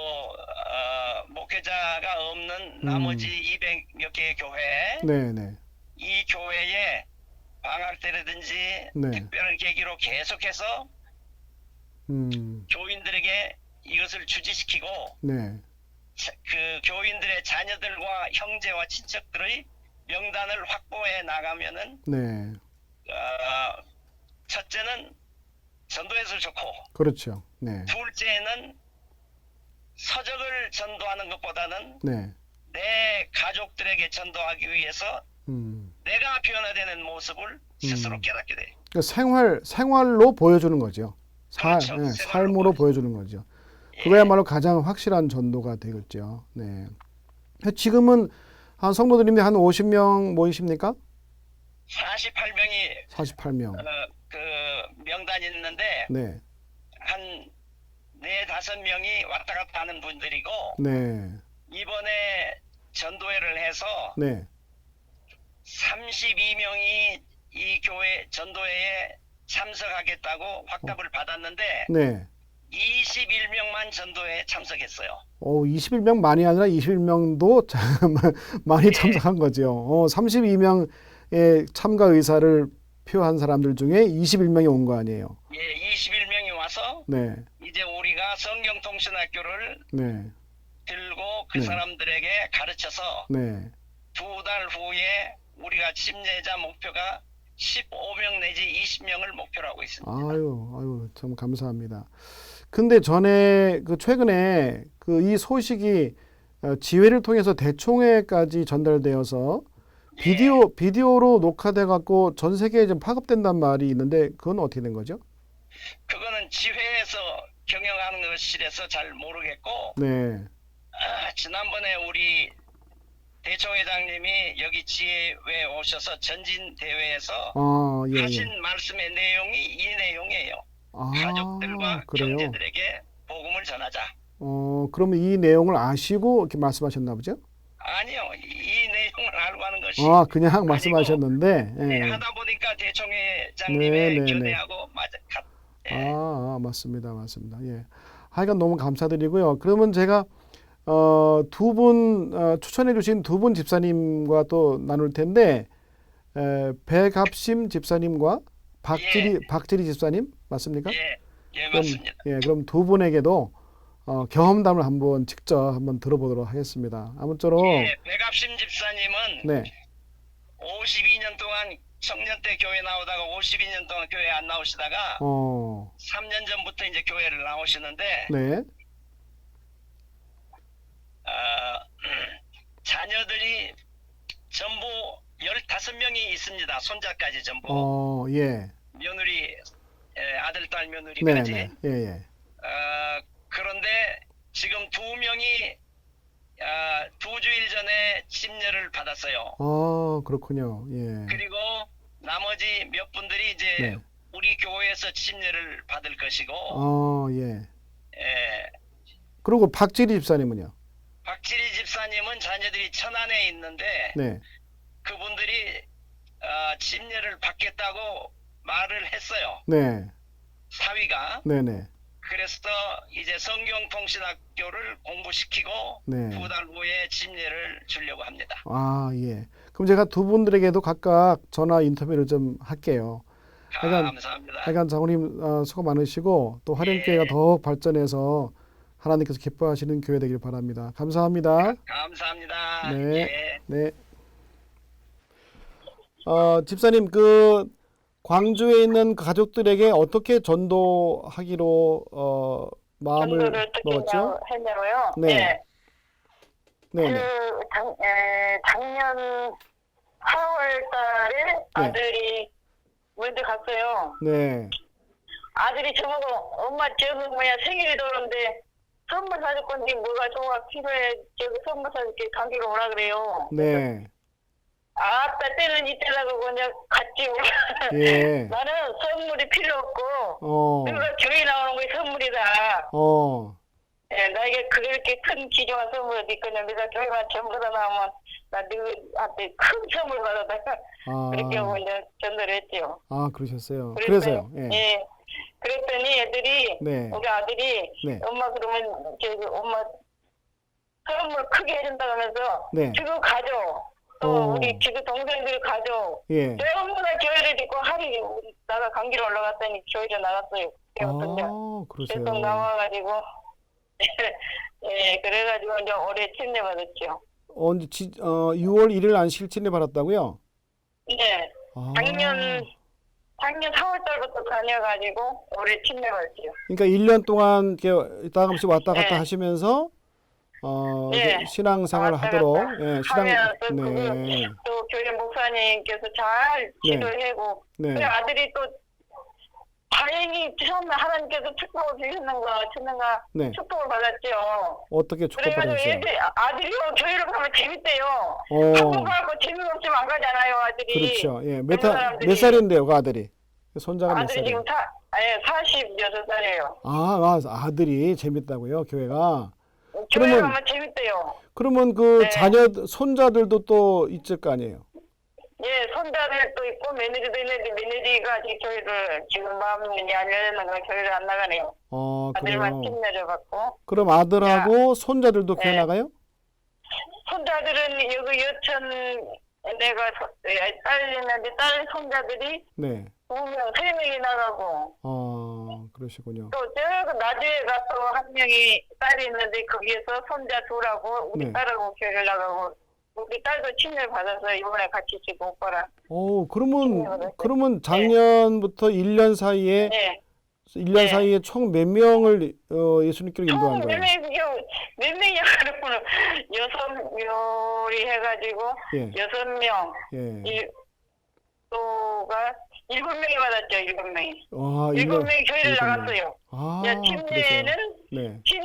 S2: 목회자가 없는 나머지 200 몇 개의 교회
S1: 네, 네,
S2: 이 교회에 방학 때라든지
S1: 네,
S2: 특별한 계기로 계속해서 교인들에게 이것을 주지시키고
S1: 네,
S2: 그 교인들의 자녀들과 형제와 친척들의 명단을 확보해 나가면은
S1: 네,
S2: 첫째는 전도해서 좋고
S1: 그렇죠. 네,
S2: 둘째는 서적을 전도하는 것보다는
S1: 네,
S2: 내 가족들에게 전도하기 위해서 내가 변화되는 모습을 스스로 깨닫게 돼요.
S1: 그러니까 생활로 보여주는 거죠.
S2: 그렇죠.
S1: 네,
S2: 생활로
S1: 삶으로 보여주는 거죠. 그거야말로 가장 확실한 전도가 되겠죠. 네. 지금은 한 성도들님이 한 50명 모이십니까?
S2: 48명이
S1: 48명.
S2: 그 명단이 있는데
S1: 네,
S2: 한 4-5명이 왔다 갔다 하는 분들이고
S1: 네,
S2: 이번에 전도회를 해서
S1: 네.
S2: 32명이 이 교회 전도회에 참석하겠다고 확답을 받았는데
S1: 네.
S2: 21명만 전도회에 참석했어요.
S1: 21명 만이 아니라 21명도 많이 참석한 거죠. 32명의 참가 의사를 표한 사람들 중에 21명이 온 거 아니에요.
S2: 예, 21명이 와서
S1: 네,
S2: 이제 우리가 성경통신학교를
S1: 네,
S2: 들고 그
S1: 네.
S2: 사람들에게 가르쳐서
S1: 네.
S2: 2달 후에 우리가 침례자 목표가 15명 내지 20명을 목표로 하고 있습니다.
S1: 아유, 참 감사합니다. 근데 전에 최근에 이 소식이 지회를 통해서 대총회까지 전달되어서 비디오로 녹화돼 갖고 전 세계에 좀 파급된단 말이 있는데 그건 어떻게 된 거죠?
S2: 그거는 지회에서 경영하는 것이라서 잘 모르겠고
S1: 네,
S2: 지난번에 우리 대총회장님이 여기 지회에 오셔서 전진 대회에서
S1: 예,
S2: 하신 말씀의 내용이 이 내용이에요. 가족들과
S1: 그래요?
S2: 형제들에게 복음을 전하자.
S1: 그러면 이 내용을 아시고 이렇게 말씀하셨나 보죠?
S2: 아니요, 이 내용을 알고 하는 것이
S1: 그냥 말씀하셨는데.
S2: 네, 하다 보니까 대총회장님의
S1: 네.
S2: 견해하고 예.
S1: 맞습니다. 예. 하여간 너무 감사드리고요. 그러면 제가 두 분 추천해 주신 두 분 집사님과 또 나눌 텐데 백합심 집사님과 박지리 집사님 맞습니까?
S2: 예, 맞습니다.
S1: 그럼 두 분에게도 경험담을 한번 직접 한번 들어보도록 하겠습니다. 아무쪼록
S2: 예, 백합심 집사님은
S1: 네,
S2: 52년 동안 청년 때 교회 나오다가 52년 동안 교회 안 나오시다가 3년 전부터 이제 교회를 나오시는데
S1: 네,
S2: 자녀들이 전부 15명이 있습니다. 손자까지 전부.
S1: 예,
S2: 며느리, 아들, 딸
S1: 네,
S2: 며느리까지.
S1: 네, 예, 예,
S2: 그런데 지금 2명이 2주일 전에 침례를 받았어요.
S1: 그렇군요. 예,
S2: 그리고 나머지 몇 분들이 이제
S1: 네,
S2: 우리 교회에서 침례를 받을 것이고,
S1: 예.
S2: 예,
S1: 그리고 박지리 집사님은요?
S2: 박지리 집사님은 자녀들이 천안에 있는데
S1: 네,
S2: 그분들이 침례를 받겠다고 말을 했어요.
S1: 네,
S2: 사위가.
S1: 네, 네,
S2: 그래서 이제 성경통신학교를 공부시키고
S1: 네.
S2: 2달 후에 침례를 주려고 합니다.
S1: 예. 그럼 제가 두 분들에게도 각각 전화 인터뷰를 좀 할게요. 하여간,
S2: 감사합니다.
S1: 하여간 장로님 수고 많으시고 또 화련교회가 더욱 발전해서 하나님께서 기뻐하시는 교회 되길 바랍니다. 감사합니다.
S2: 감사합니다.
S1: 네,
S2: 예.
S1: 네. 집사님 광주에 있는 그 가족들에게 어떻게 전도하기로 마음을
S3: 전도를 어떻게
S1: 먹었죠?
S3: 했냐고요?
S1: 네.
S3: 예.
S1: 네, 네,
S3: 작년 4월 달에 아들이 먼저 갔어요.
S1: 네,
S3: 아들이 저보고 엄마 저거 뭐야 생일이 오는데 선물 사줄 건데 뭐가 좋아 필요해 저거 선물 사줄게 감기로 오라 그래요.
S1: 네,
S3: 아따 때는 이때라고 그냥 갔지.
S1: 예,
S3: 나는 선물이 필요 없고
S1: 어,
S3: 그거 교회 나오는 게 선물이다. 예, 나에게 그렇게 큰 기조한 선물 어디 있거든. 내가 교회만 전부 다 나오면 나 너한테 큰 선물 받았다가 그렇게 하고 이제 전도를 했죠.
S1: 그러셨어요.
S3: 그랬더니,
S1: 그래서요. 예,
S3: 예. 그랬더니 애들이
S1: 네,
S3: 우리 아들이
S1: 네,
S3: 엄마 그러면 저기 엄마 선물 크게 해준다 하면서
S1: 네,
S3: 지금 가져. 또 우리 지금 동생들 가져.
S1: 예,
S3: 전부 다 교회를 입고 하루 나가 감기로 올라갔더니 교회를 나갔어요. 그래서
S1: 그러세요.
S3: 계속 나와가지고 예, 그래가지고 이제 올해 침례 받았죠.
S1: 언제 6월 1일 안 실친을 받았다고요?
S3: 네,
S1: 아,
S3: 작년 4월 달부터 다녀가지고 올해 침례 받았죠.
S1: 그러니까 1년 동안 이렇게 가끔씩 왔다 갔다
S3: 네.
S1: 하시면서
S3: 네.
S1: 이제 신앙생활을
S3: 왔다
S1: 하도록
S3: 갔다 하면서
S1: 네,
S3: 또 교회 목사님께서 잘 지도하고
S1: 네,
S3: 그래 아들이 또 다행히 처음에 하나님께서 축복을 주셨는가
S1: 네.
S3: 축복을 받았죠.
S1: 어떻게
S3: 그래가지고
S1: 축복받으셨어요?
S3: 아들이 교회를 가면 재밌대요.
S1: 어,
S3: 한국 가고 재미없으면 안 가잖아요, 아들이.
S1: 그렇죠. 예,
S3: 사람들이-
S1: 몇 살인데요, 그 아들이? 손자가 몇
S3: 아들이
S1: 살이에요?
S3: 지금 46살이에요.
S1: 아들이 재밌다고요, 교회가?
S3: 교회
S1: 그러면-
S3: 가면 재밌대요.
S1: 그러면 그
S3: 네.
S1: 손자들도 또 있을 거 아니에요?
S3: 예, 손자들도 있고 며느리도 있는데 며느리가 아직 교회를 지금 마음이 안 열렸는가 교회를 안 나가네요. 아들만
S1: 그래요.
S3: 침례를 받고.
S1: 그럼 아들하고 손자들도 교회
S3: 네.
S1: 나가요?
S3: 손자들은 여기 여천 내가 딸 있는데 딸 손자들이
S1: 네.
S3: 2명, 3명이 나가고
S1: 그러시군요.
S3: 또 저 나주에가 또 한 명이 딸이 있는데 거기에서 손자 둘하고 우리
S1: 네.
S3: 딸하고 교회를 나가고 우리 딸도 침례 받아서 이번에 같이 지금 오빠랑
S1: 그러면 작년부터 1년 사이에
S3: 네.
S1: 1년
S3: 네.
S1: 사이에 총 몇 명을 예수님께로
S3: 총
S1: 인도한
S3: 몇
S1: 거예요?
S3: 명이야 그러면 6명이 해가지고
S1: 예.
S3: 6명
S1: 예.
S3: 또가 7명이 받았죠. 7명이.
S1: 와,
S3: 7명이 교회를
S1: 일곱 명.
S3: 나갔어요.
S1: 그러세요.
S3: 침례는
S1: 네.
S3: 이제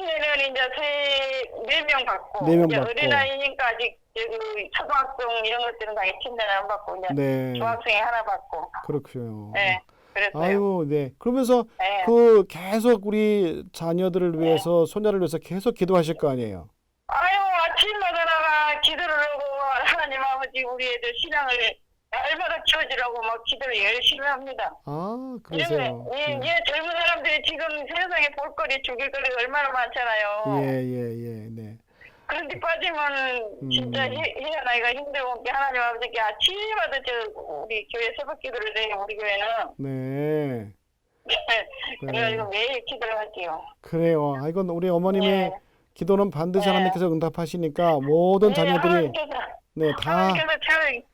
S3: 4명 받고
S1: 네명
S3: 이제
S1: 받고.
S3: 어린아이니까 아직 저기 초등학생 이런 것들은 아직 침례는 안 받고 이제
S1: 네.
S3: 중학생이 하나 받고.
S1: 그렇군요.
S3: 네. 그랬어요.
S1: 아유, 네. 그러면서
S3: 네.
S1: 계속 우리 자녀들을 위해서, 손자를 위해서 계속 기도하실 거 아니에요?
S3: 아유, 아침마다 나가 기도를 하고 하나님 아버지 우리 애들 신앙을 날마다 키워주라고 막 기도를 열심히 합니다.
S1: 그러세요.
S3: 예, 젊은 사람들이 지금 세상에 볼거리, 죽일거리가 얼마나 많잖아요.
S1: 네.
S3: 그런데 빠지면 진짜 헤어나기가 힘들고 하나님 아버지께 아침마다 우리 교회 새벽 기도를 해요. 우리 교회는.
S1: 네.
S3: 그래가지고 매일 기도를 할게요.
S1: 그래요. 아, 이건 우리 어머님의
S3: 예.
S1: 기도는 반드시
S3: 네.
S1: 하나님께서 응답하시니까 모든
S3: 네,
S1: 자녀들이 다
S3: 하나님께서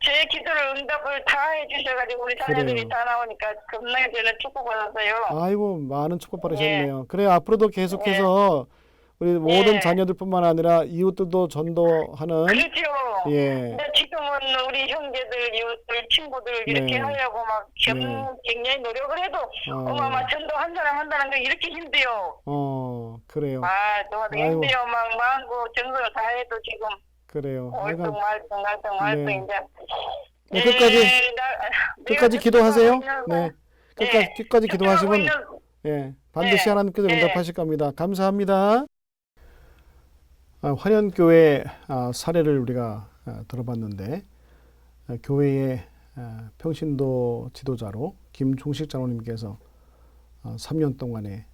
S3: 제 기도를 응답을 다 해주셔가지고 우리 자녀들이
S1: 그래요.
S3: 다 나오니까 겁나게 저는 축복받았어요.
S1: 아이고 많은 축복 받으셨네요.
S3: 예.
S1: 그래 앞으로도 계속해서 우리 모든
S3: 예.
S1: 자녀들뿐만 아니라 이웃들도 전도하는
S3: 그렇죠.
S1: 예.
S3: 근데 지금은 우리 형제들, 이웃들, 친구들 이렇게
S1: 네.
S3: 하려고 막 굉장히 노력을 해도 막 전도 한 사람 한다는 거 이렇게 힘들어요.
S1: 그래요.
S3: 도와도
S1: 아이고.
S3: 힘들어요. 막 마음고 정성을 다 해도 지금
S1: 그래요.
S3: 말똥
S1: 네.
S3: 이제.
S1: 네, 끝까지 기도하세요. 네. 끝까지 기도하시면 예, 반드시
S3: 네.
S1: 하나님께서
S3: 네.
S1: 응답하실 겁니다. 감사합니다. 화련교회 사례를 우리가 들어봤는데 교회의 평신도 지도자로 김종식 장로님께서 3년 동안에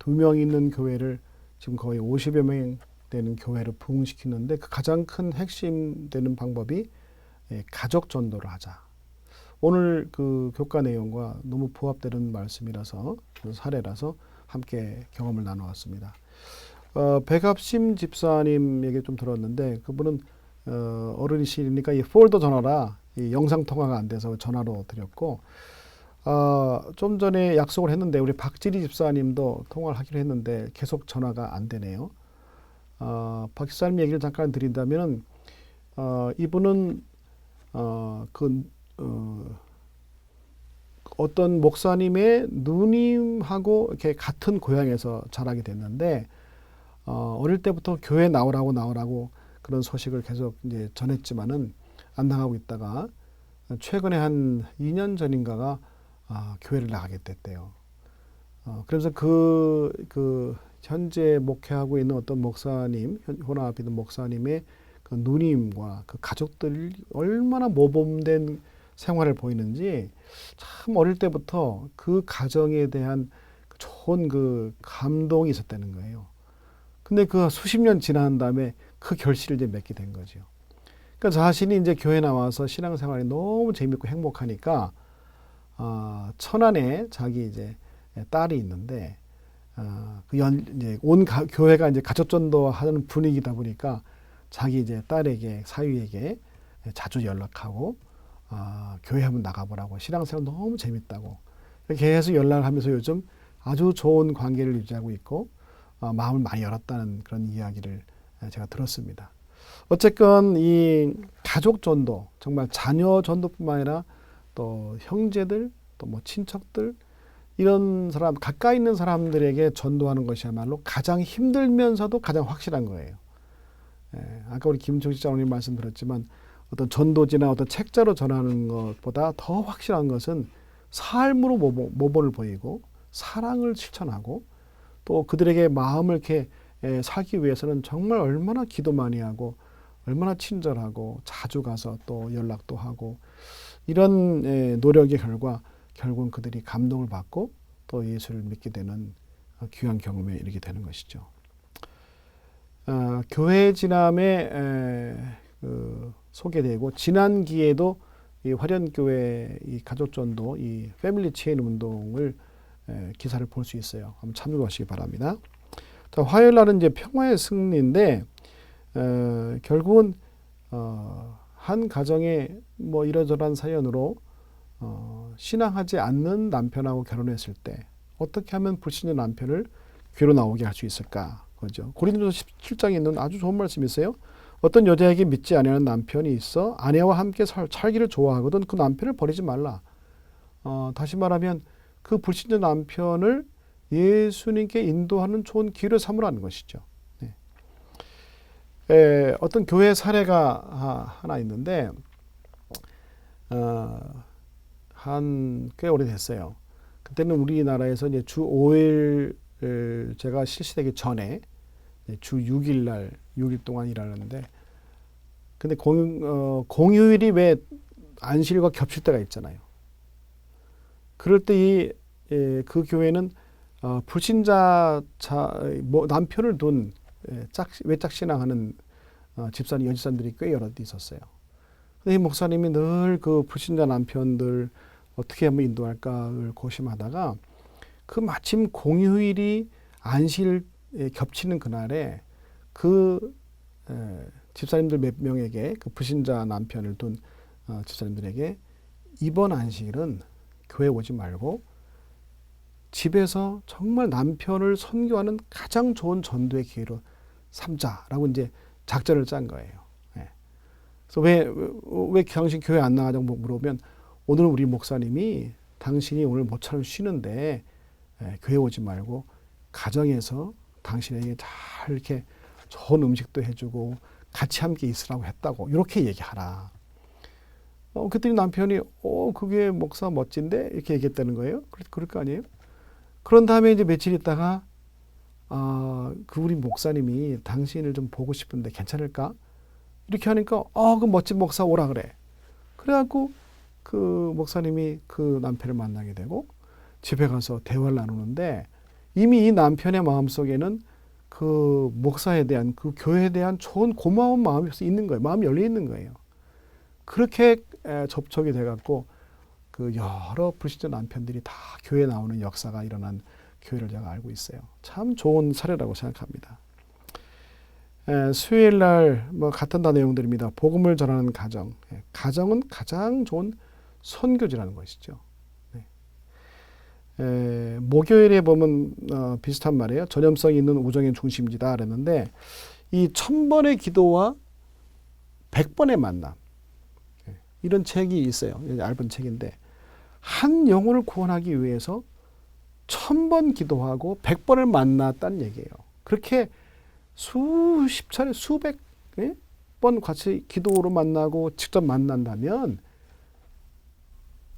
S1: 2명 있는 교회를 지금 거의 50여 명 되는 교회를 부흥시키는데 그 가장 큰 핵심 되는 방법이 가족 전도를 하자. 오늘 그 교과 내용과 너무 부합되는 말씀이라서 사례라서 함께 경험을 나누었습니다. 백합심 집사님 얘기 좀 들었는데 그분은 어른이시니까 이 폴더 전화라 이 영상 통화가 안 돼서 전화로 드렸고 좀 전에 약속을 했는데 우리 박지리 집사님도 통화를 하기로 했는데 계속 전화가 안 되네요. 박 집사님 얘기를 잠깐 드린다면은 이분은 어떤 목사님의 누님하고 이렇게 같은 고향에서 자라게 됐는데 어릴 때부터 교회 나오라고 그런 소식을 계속 이제 전했지만은 안 나가고 있다가 최근에 한 2년 전인가가 교회를 나가게 됐대요. 그래서 그 현재 목회하고 있는 어떤 목사님, 혼합 있는 목사님의 그 누님과 그 가족들이 얼마나 모범된 생활을 보이는지 참 어릴 때부터 그 가정에 대한 좋은 그 감동이 있었다는 거예요. 근데 그 수십 년 지난 다음에 그 결실을 이제 맺게 된 거죠. 그러니까 자신이 이제 교회 나와서 신앙생활이 너무 재밌고 행복하니까 천안에 자기 이제 딸이 있는데 이제 온 교회가 이제 가족전도 하는 분위기다 보니까 자기 이제 딸에게 사위에게 자주 연락하고 교회 한번 나가보라고 신앙생활 너무 재밌다고 계속 연락을 하면서 요즘 아주 좋은 관계를 유지하고 있고 마음을 많이 열었다는 그런 이야기를 제가 들었습니다. 어쨌건 이 가족 전도 정말 자녀 전도뿐만 아니라 또 형제들 또 뭐 친척들 이런 사람 가까이 있는 사람들에게 전도하는 것이야말로 가장 힘들면서도 가장 확실한 거예요. 아까 우리 김종식 장로님 말씀드렸지만 어떤 전도지나 어떤 책자로 전하는 것보다 더 확실한 것은 삶으로 모범을 보이고 사랑을 실천하고 또 그들에게 마음을 이렇게 살기 위해서는 정말 얼마나 기도 많이 하고 얼마나 친절하고 자주 가서 또 연락도 하고 이런 노력의 결과 결국은 그들이 감동을 받고 또 예수를 믿게 되는 귀한 경험에 이르게 되는 것이죠. 교회 지남에 소개되고 지난 기에도 이 화련교회 이 가족전도 이 패밀리 체인 운동을 기사를 볼 수 있어요. 한번 참조하시기 바랍니다. 자, 화요일 날은 이제 평화의 승리인데 결국은 한 가정에 뭐 이러저러한 사연으로 신앙하지 않는 남편하고 결혼했을 때 어떻게 하면 불신의 남편을 귀로 나오게 할 수 있을까? 그죠? 고린도서 17장에 있는 아주 좋은 말씀이 있어요. 어떤 여자에게 믿지 아니하는 남편이 있어 아내와 함께 살기를 좋아하거든 그 남편을 버리지 말라. 다시 말하면 그 불신의 남편을 예수님께 인도하는 좋은 기회를 삼으라는 것이죠. 네. 어떤 교회 사례가 하나 있는데 한 꽤 오래됐어요. 그때는 우리나라에서 이제 주 5일 제가 실시되기 전에 주 6일 날 6일 동안 일하는데 근데 공휴일이 왜 안식일과 겹칠 때가 있잖아요. 그럴 때 그 교회는 불신자 남편을 둔 외짝 신앙하는 집사님 여집사님들이 꽤 여러 데 있었어요. 근데 이 목사님이 늘 그 불신자 남편들 어떻게 하면 인도할까를 고심하다가 그 마침 공휴일이 안식일 겹치는 그날에 그 집사님들 몇 명에게 그 불신자 남편을 둔 집사님들에게 이번 안식일은 교회 오지 말고 집에서 정말 남편을 선교하는 가장 좋은 전도의 기회로 삼자라고 이제 작전을 짠 거예요. 예. 그래서 왜 당신 교회 안 나가냐고 물어보면 오늘 우리 목사님이 당신이 오늘 모처럼 쉬는데 교회 오지 말고 가정에서 당신에게 잘 이렇게 좋은 음식도 해주고 같이 함께 있으라고 했다고 이렇게 얘기하라. 그랬더니 남편이 그게 목사 멋진데 이렇게 얘기했다는 거예요. 그럴 거 아니에요? 그런 다음에 이제 며칠 있다가 그 우리 목사님이 당신을 좀 보고 싶은데 괜찮을까? 이렇게 하니까 그 멋진 목사 오라 그래. 그래갖고 그 목사님이 그 남편을 만나게 되고 집에 가서 대화를 나누는데 이미 이 남편의 마음속에는 그 목사에 대한 그 교회에 대한 좋은 고마운 마음이 있는 거예요. 마음이 열려 있는 거예요. 그렇게 접촉이 돼갖고 그 여러 불신자 남편들이 다 교회에 나오는 역사가 일어난 교회를 제가 알고 있어요. 참 좋은 사례라고 생각합니다. 수요일 날 같은 내용들입니다. 복음을 전하는 가정. 가정은 가장 좋은 선교지라는 것이죠. 목요일에 보면 비슷한 말이에요. 전염성 있는 우정의 중심지다 그랬는데 이 1000번의 기도와 100번의 만남 이런 책이 있어요. 얇은 책인데 한 영혼을 구원하기 위해서 1000번 기도하고 100번을 만났다는 얘기예요. 그렇게 수십 차례 수백 번 같이 기도로 만나고 직접 만난다면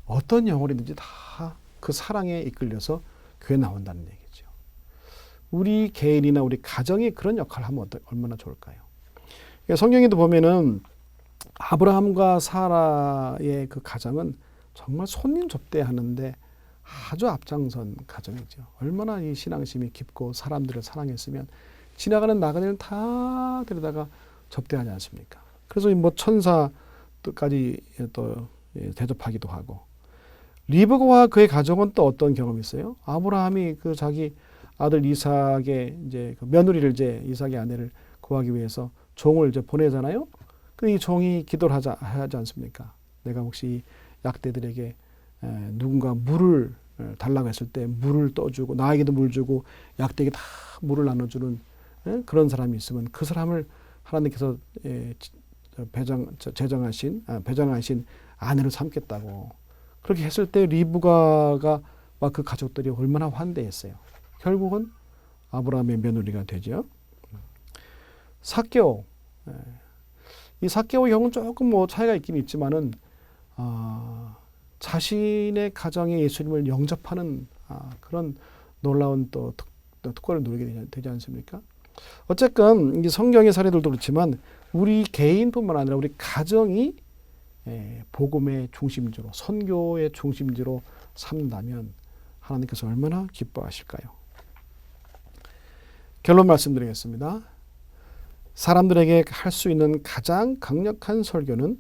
S1: 어떤 영혼이든지 다 그 사랑에 이끌려서 교회 나온다는 얘기죠. 우리 개인이나 우리 가정이 그런 역할을 하면 얼마나 좋을까요? 성경에도 보면은 아브라함과 사라의 그 가정은 정말 손님 접대하는데 아주 앞장선 가정이죠. 얼마나 이 신앙심이 깊고 사람들을 사랑했으면 지나가는 나그네를 다 데려다가 접대하지 않습니까? 그래서 천사까지 또 대접하기도 하고 리브가와 그의 가정은 또 어떤 경험이 있어요? 아브라함이 그 자기 아들 이삭의 이제 그 며느리를 이삭의 아내를 구하기 위해서 종을 보내잖아요. 그 이 종이 기도를 하지 않습니까? 내가 혹시 약대들에게 누군가 물을 달라고 했을 때 물을 떠주고 나에게도 물 주고 약대에게 다 물을 나눠주는 그런 사람이 있으면 그 사람을 하나님께서 배정하신 아내로 삼겠다고. 그렇게 했을 때 리브가가 그 가족들이 얼마나 환대했어요. 결국은 아브라함의 며느리가 되죠. 삭개오. 이 삭개오의 경우는 조금 차이가 있긴 있지만은 자신의 가정에 예수님을 영접하는 그런 놀라운 또 특권을 누리게 되지 않습니까? 어쨌건 이 성경의 사례들도 그렇지만 우리 개인뿐만 아니라 우리 가정이 복음의 중심지로 선교의 중심지로 삼는다면 하나님께서 얼마나 기뻐하실까요? 결론 말씀드리겠습니다. 사람들에게 할 수 있는 가장 강력한 설교는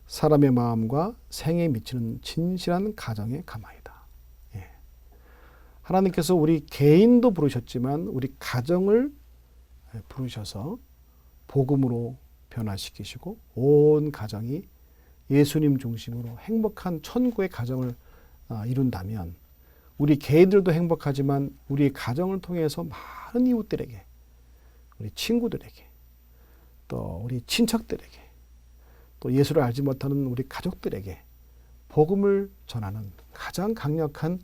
S1: 사람의 마음과 생에 미치는 진실한 가정의 가마이다. 하나님께서 우리 개인도 부르셨지만 우리 가정을 부르셔서 복음으로 변화시키시고 온 가정이 예수님 중심으로 행복한 천국의 가정을 이룬다면 우리 개인들도 행복하지만 우리 가정을 통해서 많은 이웃들에게 우리 친구들에게 또 우리 친척들에게 또 예수를 알지 못하는 우리 가족들에게 복음을 전하는 가장 강력한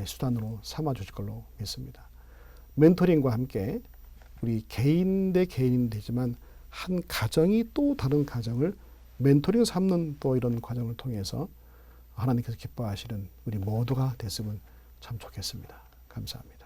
S1: 수단으로 삼아 주실 걸로 믿습니다. 멘토링과 함께 우리 개인 대 개인이 되지만 한 가정이 또 다른 가정을 멘토링 삼는 또 이런 과정을 통해서 하나님께서 기뻐하시는 우리 모두가 됐으면 참 좋겠습니다. 감사합니다.